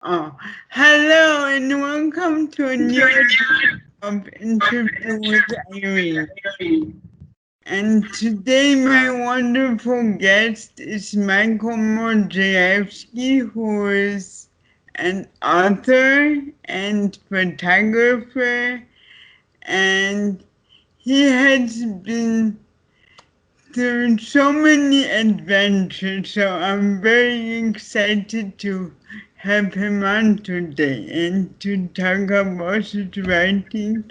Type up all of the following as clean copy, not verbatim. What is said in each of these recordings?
Oh, hello and welcome to a new episode of Interview with Irene. And today my wonderful guest is Michael Modzelewski, who is an author and photographer, and he has been through so many adventures, so I'm very excited to have him on today and to talk about his writing.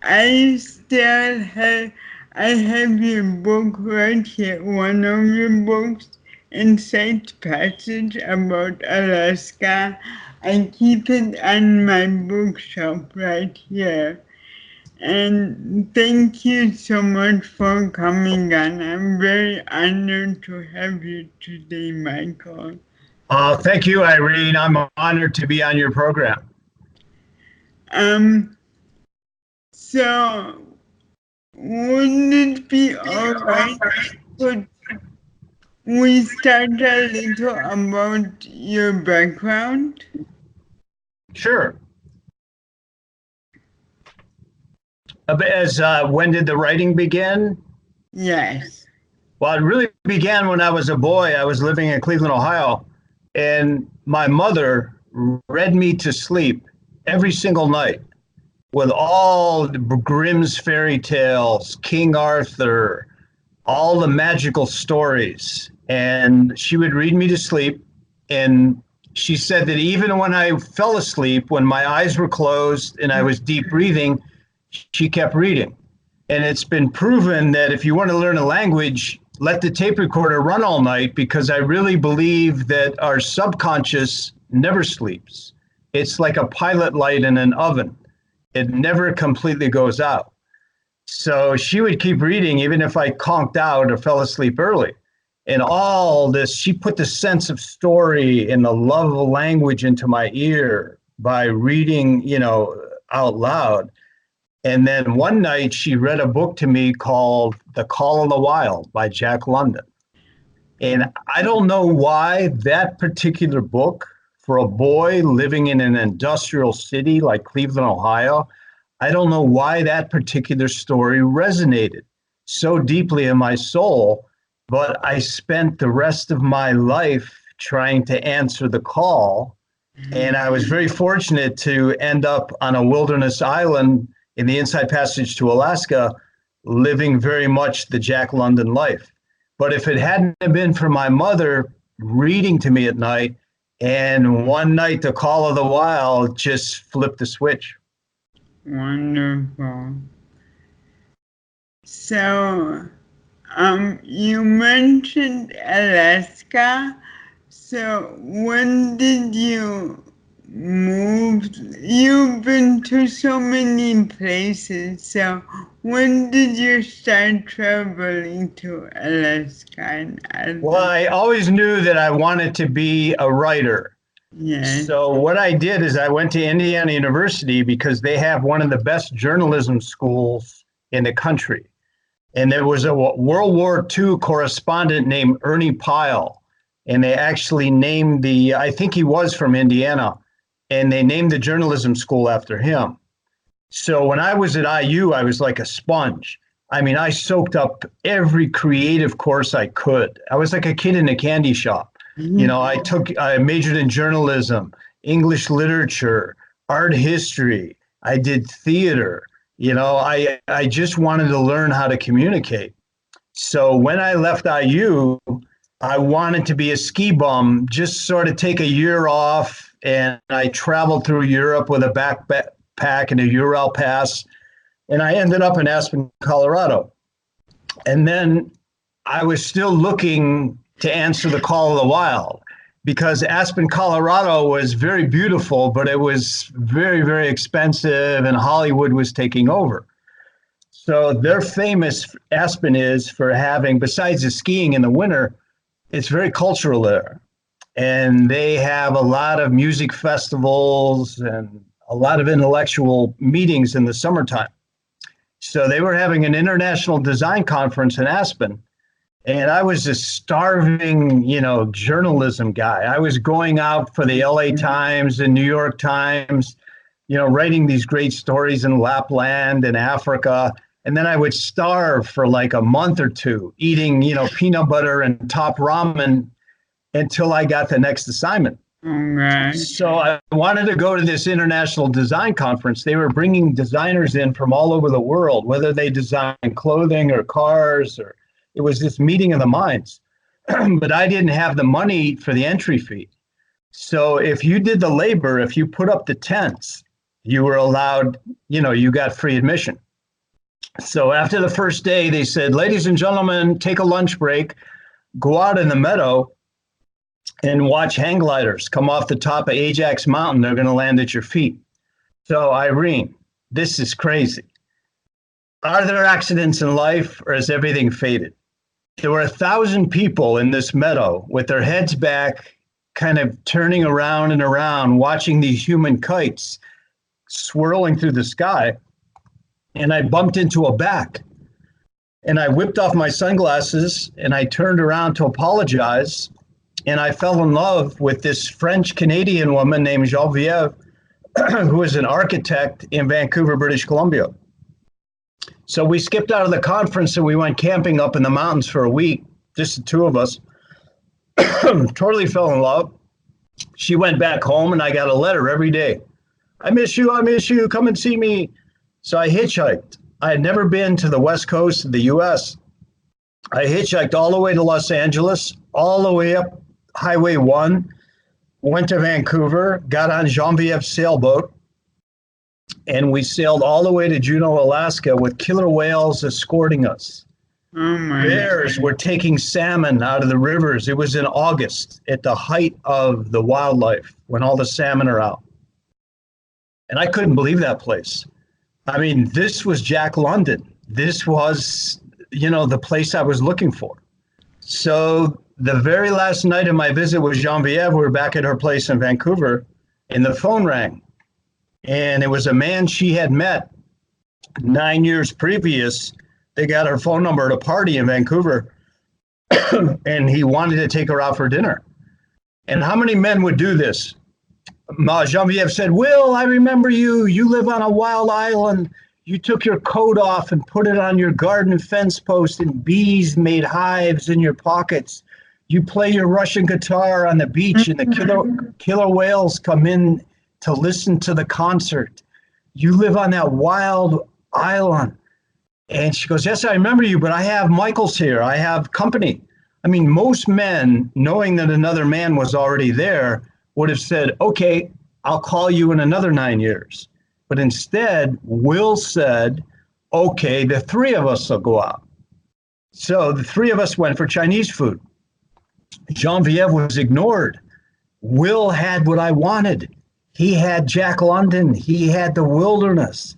I still have, I have your book right here, one of your books, Insight Passage about Alaska. I keep it on my bookshelf right here. And thank you so much for coming on. I'm very honored to have you today, Michael. Thank you, Irene. I'm honored to be on your program. Um, so wouldn't it be alright if we start a little about your background? Sure. When did the writing begin? Yes. Well, it really began when I was a boy. I was living in Cleveland, Ohio, and my mother read me to sleep every single night with all the Grimm's fairy tales, King Arthur, all the magical stories. And she would read me to sleep. And she said that even when I fell asleep, when my eyes were closed and I was deep breathing, she kept reading. And it's been proven that if you want to learn a language, let the tape recorder run all night, because I really believe that our subconscious never sleeps. It's like a pilot light in an oven. It never completely goes out. So she would keep reading even if I conked out or fell asleep early. And all this, she put the sense of story and the love of language into my ear by reading, out loud. And then one night she read a book to me called The Call of the Wild by Jack London. And I don't know why that particular book, for a boy living in an industrial city like Cleveland, Ohio, I don't know why that particular story resonated so deeply in my soul, but I spent the rest of my life trying to answer the call. And I was very fortunate to end up on a wilderness island in the Inside Passage to Alaska, living very much the Jack London life. But if it hadn't been for my mother reading to me at night, and one night The Call of the Wild just flipped the switch. Wonderful. So, you mentioned Alaska. So, when did you move? You've been to so many places. So, when did you start traveling to Alaska and Well, other? I always knew that I wanted to be a writer. Yes. So what I did is I went to Indiana University because they have one of the best journalism schools in the country. And there was a World War II correspondent named Ernie Pyle. And they actually named I think he was from Indiana, and they named the journalism school after him. So when I was at IU, I was like a sponge. I mean, I soaked up every creative course I could. I was like a kid in a candy shop. I majored in journalism, English literature, art history. I did theater. I just wanted to learn how to communicate. So when I left IU, I wanted to be a ski bum, just sort of take a year off. And I traveled through Europe with a backpack and a Ural pass. And I ended up in Aspen, Colorado. And then I was still looking to answer the call of the wild, because Aspen, Colorado was very beautiful, but it was very, very expensive, and Hollywood was taking over. So they're famous, Aspen is, for having, besides the skiing in the winter, it's very cultural there. And they have a lot of music festivals and a lot of intellectual meetings in the summertime. So they were having an international design conference in Aspen. And I was a starving, journalism guy. I was going out for the LA Times and New York Times, writing these great stories in Lapland and Africa. And then I would starve for like a month or two, eating, peanut butter and top ramen until I got the next assignment. Okay. So I wanted to go to this international design conference. They were bringing designers in from all over the world, whether they design clothing or cars, or it was this meeting of the minds. But I didn't have the money for the entry fee. So if you did the labor, if you put up the tents, you were allowed, you got free admission. So after the first day, they said, ladies and gentlemen, take a lunch break, go out in the meadow and watch hang gliders come off the top of Ajax Mountain. They're going to land at your feet. So Irene, this is crazy. Are there accidents in life, or is everything fated? There were 1,000 people in this meadow with their heads back, kind of turning around and around, watching these human kites swirling through the sky. And I bumped into a back. And I whipped off my sunglasses and I turned around to apologize. And I fell in love with this French-Canadian woman named Geneviève, who was an architect in Vancouver, British Columbia. So we skipped out of the conference and we went camping up in the mountains for a week, just the two of us. Totally fell in love. She went back home and I got a letter every day. I miss you, come and see me. So I hitchhiked. I had never been to the west coast of the US. I hitchhiked all the way to Los Angeles, all the way up Highway 1, went to Vancouver, got on Geneviève's sailboat, and we sailed all the way to Juneau, Alaska with killer whales escorting us. Oh my Bears were taking salmon out of the rivers. It was in August at the height of the wildlife when all the salmon are out. And I couldn't believe that place. I mean, this was Jack London. This was, the place I was looking for. So the very last night of my visit with Geneviève, we were back at her place in Vancouver, and the phone rang. And it was a man she had met 9 years previous. They got her phone number at a party in Vancouver, and he wanted to take her out for dinner. And how many men would do this? Geneviève said, Will, I remember you. You live on a wild island. You took your coat off and put it on your garden fence post, and bees made hives in your pockets. You play your Russian guitar on the beach, and the killer whales come in to listen to the concert. You live on that wild island. And she goes, yes, I remember you, but I have Michael's here. I have company. I mean, most men, knowing that another man was already there, would have said, okay, I'll call you in another 9 years. But instead, Will said, okay, the three of us will go out. So the three of us went for Chinese food. Geneviève was ignored. Will had what I wanted. He had Jack London. He had the wilderness.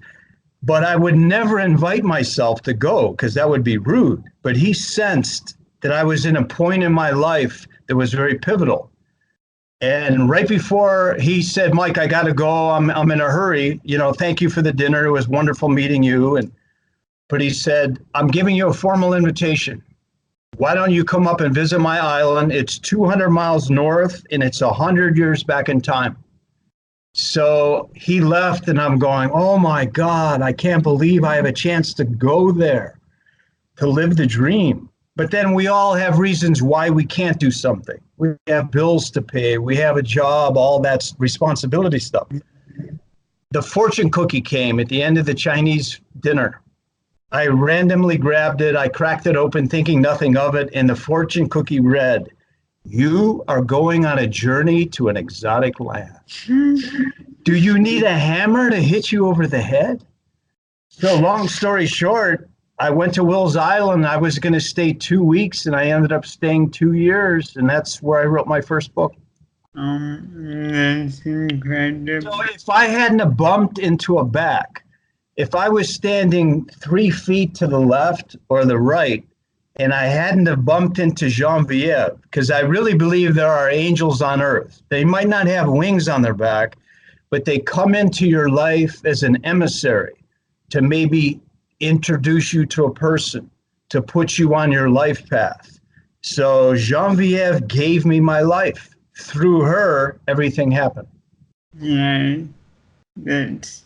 But I would never invite myself to go because that would be rude. But he sensed that I was in a point in my life that was very pivotal. And right before he said, Mike, I got to go. I'm in a hurry. Thank you for the dinner. It was wonderful meeting you. But he said, I'm giving you a formal invitation. Why don't you come up and visit my island? It's 200 miles north and it's 100 years back in time. So he left and I'm going, oh my God, I can't believe I have a chance to go there, to live the dream. But then we all have reasons why we can't do something. We have bills to pay. We have a job, all that responsibility stuff. The fortune cookie came at the end of the Chinese dinner. I randomly grabbed it. I cracked it open thinking nothing of it. And the fortune cookie read, you are going on a journey to an exotic land. Do you need a hammer to hit you over the head? So long story short, I went to Will's Island. I was going to stay 2 weeks, and I ended up staying 2 years, and that's where I wrote my first book. That's incredible. So if I hadn't have bumped into a back, if I was standing 3 feet to the left or the right, and I hadn't have bumped into Geneviève, because I really believe there are angels on earth. They might not have wings on their back, but they come into your life as an emissary to maybe introduce you to a person, to put you on your life path. So Genevieve gave me my life. Through her, everything happened. Yeah, that's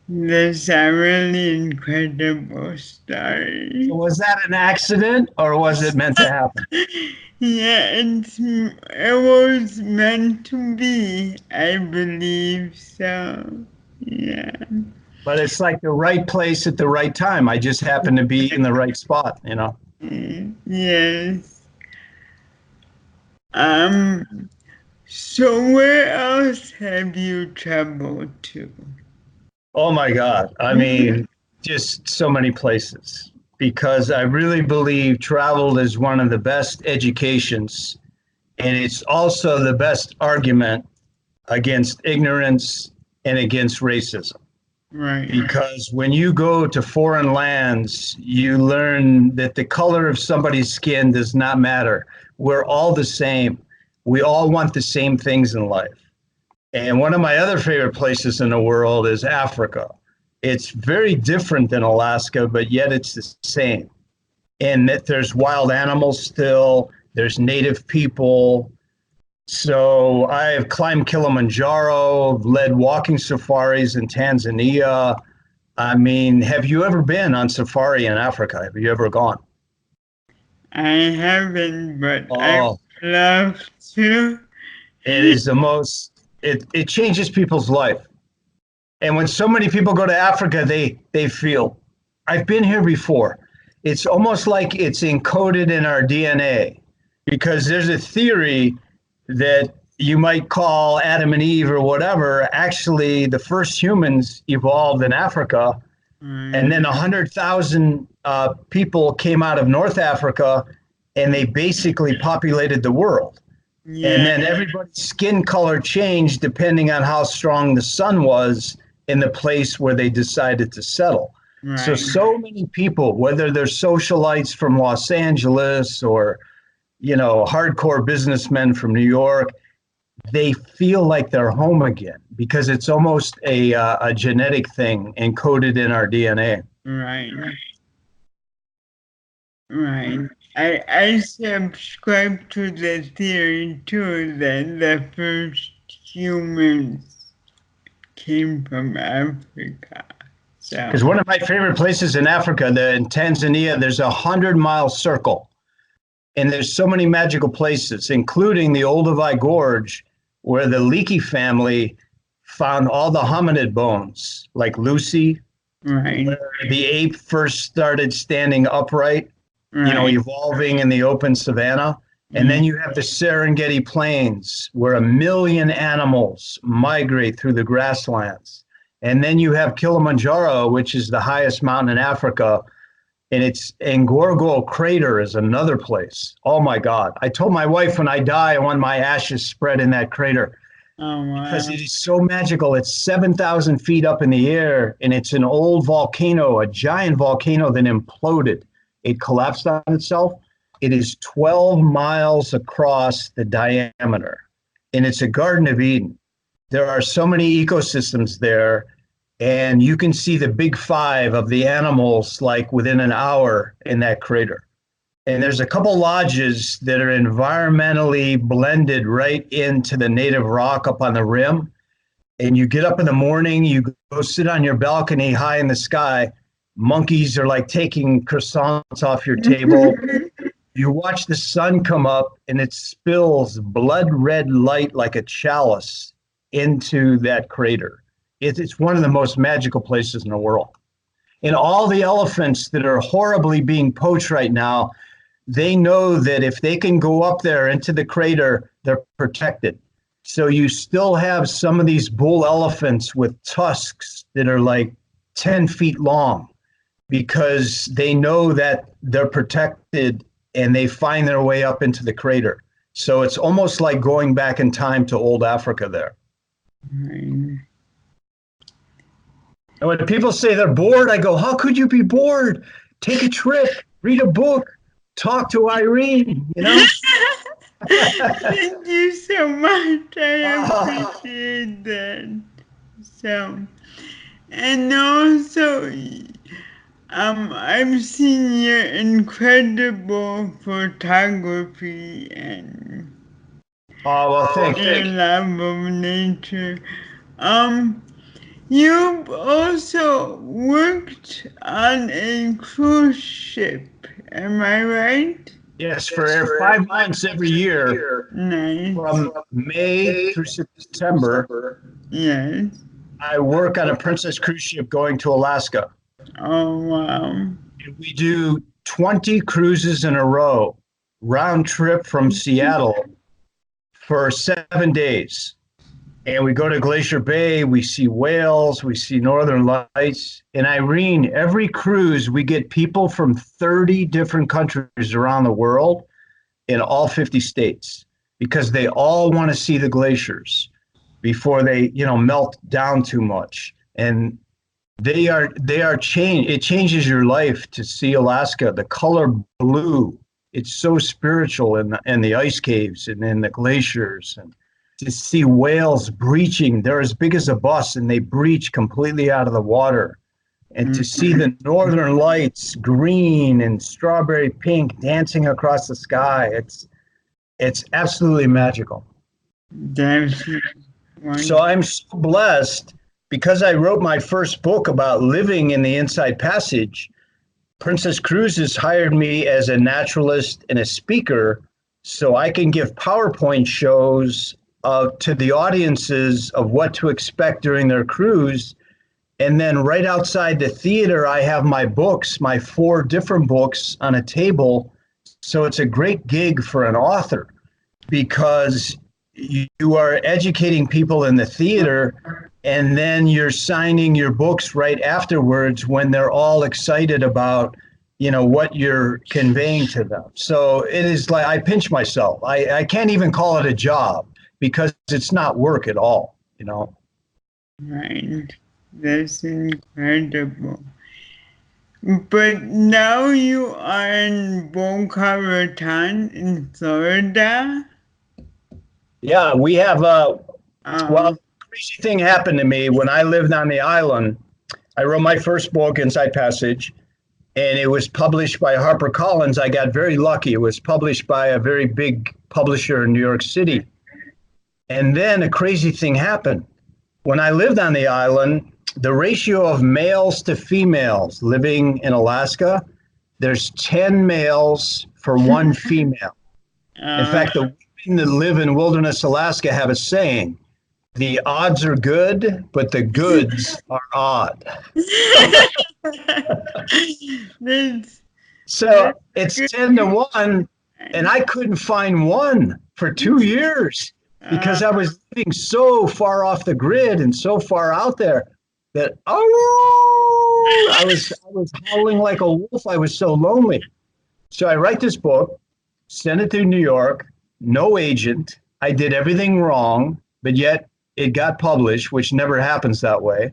that's a really incredible story. So was that an accident or was it meant to happen? Yeah, it was meant to be, I believe so. Yeah. But it's like the right place at the right time. I just happened to be in the right spot, you know? Yes. Um, so where else have you traveled to? Oh my God. I mean, just so many places because I really believe travel is one of the best educations, and it's also the best argument against ignorance and against racism. Right. Because when you go to foreign lands, you learn that the color of somebody's skin does not matter. We're all the same. We all want the same things in life. And one of my other favorite places in the world is Africa. It's very different than Alaska, but yet it's the same. And that there's wild animals still, there's native people. So I've climbed Kilimanjaro, led walking safaris in Tanzania. I mean, have you ever been on safari in Africa? Have you ever gone? I haven't, but I Oh, would love to. it is the most, it changes people's life. And when so many people go to Africa, they feel, I've been here before. It's almost like it's encoded in our DNA because there's a theory that you might call Adam and Eve or whatever. Actually, the first humans evolved in Africa, and then 100,000 people came out of North Africa, and they basically populated the world. Yeah. And then everybody's skin color changed depending on how strong the sun was in the place where they decided to settle. Right. So many people, whether they're socialites from Los Angeles or, you know, hardcore businessmen from New York, they feel like they're home again because it's almost a genetic thing encoded in our DNA. Right. Right. I subscribe to the theory too that the first humans came from Africa. So Because one of my favorite places in Africa, in Tanzania, there's 100-mile circle. And there's so many magical places, including the Olduvai Gorge, where the Leakey family found all the hominid bones, like Lucy, right. where the ape first started standing upright, Right. you know, evolving in the open savanna. And then you have the Serengeti Plains, where 1 million animals migrate through the grasslands. And then you have Kilimanjaro, which is the highest mountain in Africa. And it's Ngorongoro Crater is another place. Oh my God. I told my wife when I die, I want my ashes spread in that crater. Oh, wow. Because it is so magical. It's 7,000 feet up in the air, and it's an old volcano, a giant volcano that imploded. It collapsed on itself. It is 12 miles across the diameter, and it's a Garden of Eden. There are so many ecosystems there, and you can see the big five of the animals like within an hour in that crater. And there's a couple lodges that are environmentally blended right into the native rock up on the rim. And you get up in the morning, you go sit on your balcony high in the sky. Monkeys are like taking croissants off your table. You watch the sun come up and it spills blood red light like a chalice into that crater. It's one of the most magical places in the world. And all the elephants that are horribly being poached right now, they know that if they can go up there into the crater, they're protected. So you still have some of these bull elephants with tusks that are like 10 feet long because they know that they're protected and they find their way up into the crater. So it's almost like going back in time to old Africa there. And when people say they're bored, I go, how could you be bored? Take a trip, read a book, talk to Irene, you know? Thank you so much. I appreciate that. So, and also, I've seen your incredible photography and Oh, well, thank you. your love of nature. Um, you've also worked on a cruise ship, am I right? Yes, for 5 months every year, Nice. from May through September, Yes. I work on a Princess cruise ship going to Alaska. Oh, wow. And we do 20 cruises in a row, round trip from Seattle for 7 days. And we go to Glacier Bay, we see whales, we see northern lights. And Irene, every cruise, we get people from 30 different countries around the world in all 50 states because they all want to see the glaciers before they, melt down too much. And they are change. It changes your life to see Alaska. The color blue. It's so spiritual in the ice caves and in the glaciers, and to see whales breaching. They're as big as a bus, and they breach completely out of the water. And to see the northern lights, green and strawberry pink, dancing across the sky. It's absolutely magical. That's So I'm so blessed because I wrote my first book about living in the Inside Passage. Princess Cruises hired me as a naturalist and a speaker so I can give PowerPoint shows to the audiences of what to expect during their cruise. And then right outside the theater, I have my books, my 4 different books on a table. So it's a great gig for an author because you are educating people in the theater, and then you're signing your books right afterwards when they're all excited about what you're conveying to them. So it is like I pinch myself. I can't even call it a job because it's not work at all. right. That's incredible. But now you are in Boca Raton in Florida. Yeah, we have Um, crazy thing happened to me when I lived on the island. I wrote my first book, Inside Passage, and it was published by HarperCollins. I got very lucky. It was published by a very big publisher in New York City. And then a crazy thing happened. When I lived on the island, the ratio of males to females living in Alaska, there's 10 males for 1 female. In fact, the women that live in Wilderness, Alaska have a saying, the odds are good, but the goods are odd. So it's 10 to 1, and I couldn't find one for 2 years because I was living so far off the grid and so far out there that I was howling like a wolf. I was so lonely. So I write this book, send it to New York, no agent. I did everything wrong, but yet it got published, which never happens that way.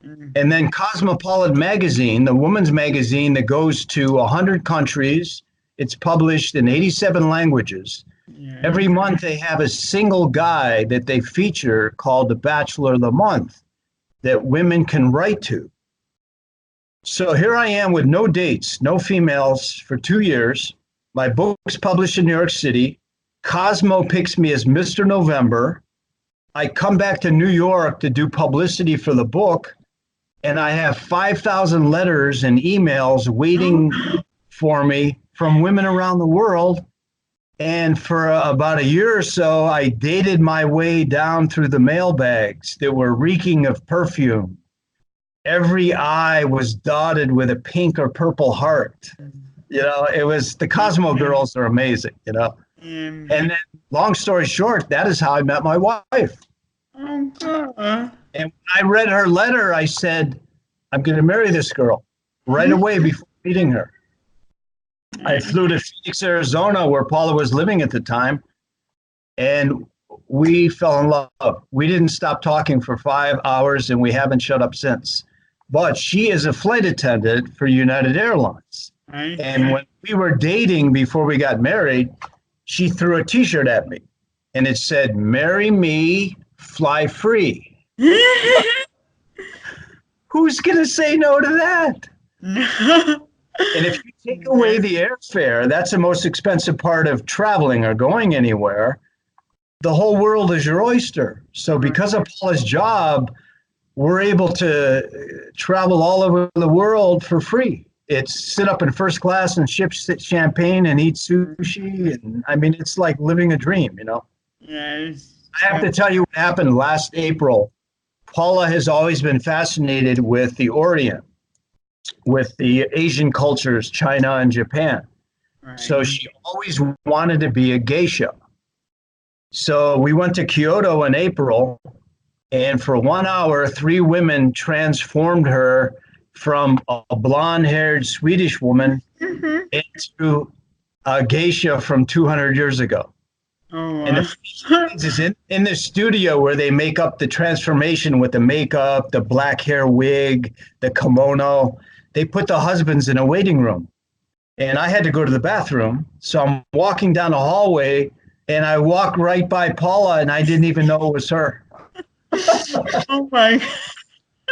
And then Cosmopolitan magazine, the women's magazine that goes to 100 countries, it's published in 87 languages. Yeah. Every month they have a single guy that they feature called the Bachelor of the Month that women can write to. So here I am with no dates, no females for 2 years. My book's published in New York City. Cosmo picks me as Mr. November. I come back to New York to do publicity for the book, and I have 5,000 letters and emails waiting for me from women around the world. And for about a year or so, I dated my way down through the mailbags that were reeking of perfume. Every eye was dotted with a pink or purple heart. It was the Cosmo girls are amazing, And then, long story short, that is how I met my wife. And when I read her letter, I said, I'm going to marry this girl right away before meeting her. I flew to Phoenix, Arizona, where Paula was living at the time, and we fell in love. We didn't stop talking for 5 hours, and we haven't shut up since. But she is a flight attendant for United Airlines. And when we were dating before we got married, she threw a T-shirt at me, and it said, "Marry me, fly free." Who's going to say no to that? And if you take away the airfare, that's the most expensive part of traveling or going anywhere. The whole world is your oyster. So because of Paula's job, we're able to travel all over the world for free. It's sit up in first class and ship champagne and eat sushi. And I mean, it's like living a dream, you know? Yes. I have to tell you what happened last April. Paula has always been fascinated with the Orient, with the Asian cultures, China and Japan. So she always wanted to be a geisha. So we went to Kyoto in April, and for 1 hour, three women transformed her from a blonde-haired Swedish woman into a geisha from 200 years ago. Oh, And the is in the studio where they make up the transformation with the makeup, the black hair wig, the kimono. They put the husbands in a waiting room. And I had to go to the bathroom. So I'm walking down the hallway and I walked right by Paula and I didn't even know it was her. oh my God.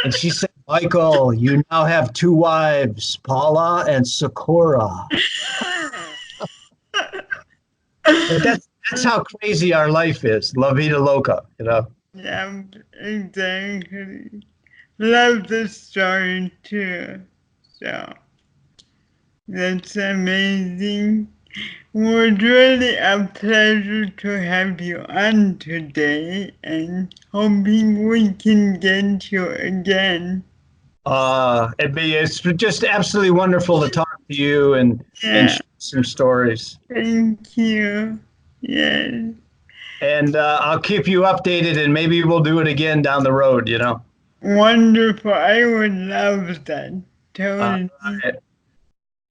And she said, Michael, you now have two wives, Paula and Sakura. But that's how crazy our life is. La vida loca, you know? Yeah, exactly. Love the story too. So that's amazing. It was really a pleasure to have you on today and hoping we can get you again. It's just absolutely wonderful to talk to you and share some stories. Thank you. Yes. And I'll keep you updated and maybe we'll do it again down the road, you know? Wonderful. I would love that. Totally. Right.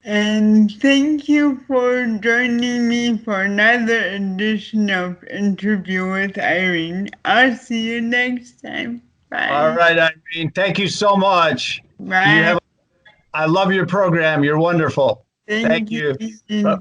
And thank you for joining me for another edition of Interview with Irene. I'll see you next time. Bye. All right, Irene. Thank you so much. Bye. I love your program. You're wonderful. Thank you. you.